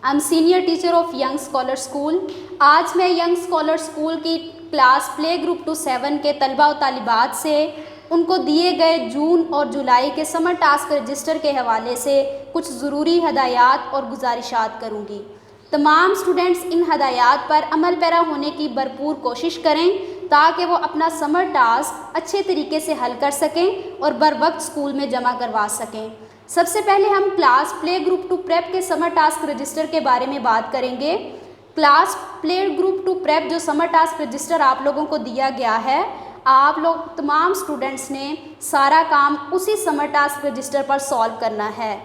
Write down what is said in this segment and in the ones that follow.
I am senior teacher of young scholar school. आज मैं young scholar school की class play group to 7 के तलबा और तालिबात से उनको दिए गए जून और जुलाई के समर टास्क रजिस्टर के हवाले से कुछ ज़रूरी हदायत और गुजारिशात करूँगी। तमाम स्टूडेंट्स इन हदायत पर अमल पैरा होने की भरपूर कोशिश करें ताकि वो अपना समर टास्क अच्छे तरीके से हल कर सकें और बर वक्त स्कूल में जमा करवा सकें। सबसे पहले हम class play group to prep के समर टास्क रजिस्टर के बारे में बात करेंगे। Class play group to prep जो समर टास्क रजिस्टर आप लोगों को दिया गया है, आप लोग तमाम स्टूडेंट्स ने सारा काम उसी समर टास्क रजिस्टर पर सॉल्व करना है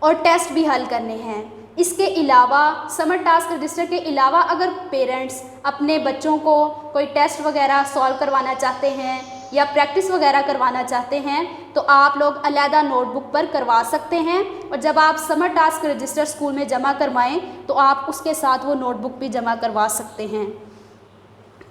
और टेस्ट भी हल करने हैं। इसके अलावा समर टास्क रजिस्टर के अलावा अगर पेरेंट्स अपने बच्चों को कोई टेस्ट वगैरह सॉल्व करवाना चाहते हैं या प्रैक्टिस वगैरह करवाना चाहते हैं तो आप लोग अलहदा नोटबुक पर करवा सकते हैं, और जब आप समर टास्क रजिस्टर स्कूल में जमा करवाएं तो आप उसके साथ वो नोटबुक भी जमा करवा सकते हैं।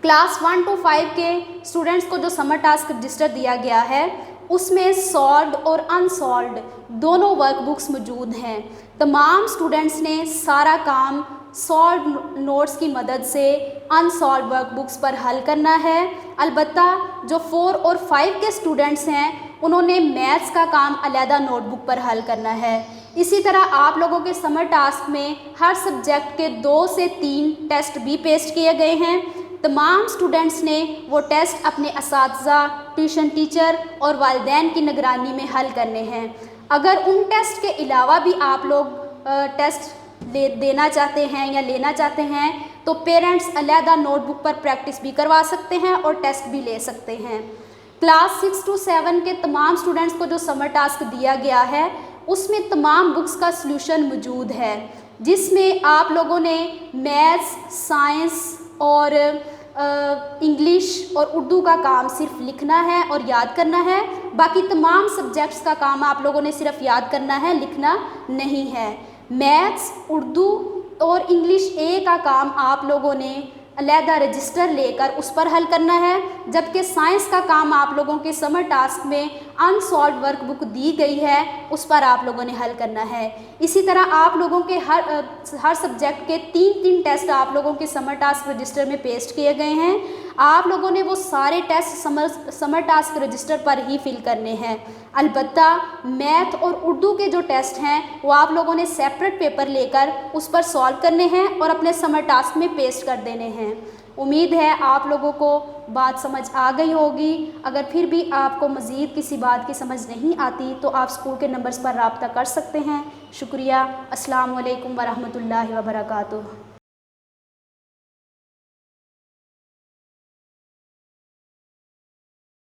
क्लास 1 to 5 के स्टूडेंट्स को जो समर टास्क रजिस्टर दिया गया है उसमें सॉल्व्ड और अनसॉल्व्ड दोनों वर्कबुक्स मौजूद हैं। तमाम स्टूडेंट्स ने सारा काम सॉल्व नोट्स की मदद से अनसॉल्व वर्कबुक्स पर हल करना है। अलबत्ता जो 4 और 5 के स्टूडेंट्स हैं उन्होंने मैथ्स का काम अलहदा नोटबुक पर हल करना है। इसी तरह आप लोगों के समर टास्क में हर सब्जेक्ट के 2 से 3 टेस्ट भी पेश किए गए हैं। तमाम स्टूडेंट्स ने वो टेस्ट अपने असातिज़ा, ट्यूशन टीचर और वालिदैन की निगरानी में हल करने हैं। अगर उन टेस्ट के अलावा भी आप लोग टेस्ट देना चाहते हैं या लेना चाहते हैं तो पेरेंट्स अलहदा नोटबुक पर प्रैक्टिस भी करवा सकते हैं और टेस्ट भी ले सकते हैं। क्लास 6 to 7 के तमाम स्टूडेंट्स को जो समर टास्क दिया गया है उसमें तमाम बुक्स का सलूशन मौजूद है, जिसमें आप लोगों ने मैथ्स, साइंस और इंग्लिश और उर्दू का काम सिर्फ लिखना है और याद करना है। बाकी तमाम सब्जेक्ट्स का काम आप लोगों ने सिर्फ याद करना है, लिखना नहीं है। मैथ्स, उर्दू और इंग्लिश ए का काम आप लोगों ने अलहदा रजिस्टर लेकर उस पर हल करना है, जबकि साइंस का काम आप लोगों के समर टास्क में अनसॉल्व वर्कबुक दी गई है उस पर आप लोगों ने हल करना है। इसी तरह आप लोगों के हर सब्जेक्ट के 3-3 टेस्ट आप लोगों के समर टास्क रजिस्टर में पेस्ट किए गए हैं। आप लोगों ने वो सारे टेस्ट समर टास्क रजिस्टर पर ही फिल करने हैं। अलबत्ता मैथ और उर्दू के जो टेस्ट हैं वो आप लोगों ने सेपरेट पेपर लेकर उस पर सॉल्व करने हैं और अपने समर टास्क में पेस्ट कर देने हैं। उम्मीद है आप लोगों को बात समझ आ गई होगी। अगर फिर भी आपको मज़ीद किसी बात की समझ नहीं आती तो आप स्कूल के नंबर्स पर राब्ता कर सकते हैं। शुक्रिया। अस्सलाम वालेकुम वरहमतुल्लाहि वबरकातुहू।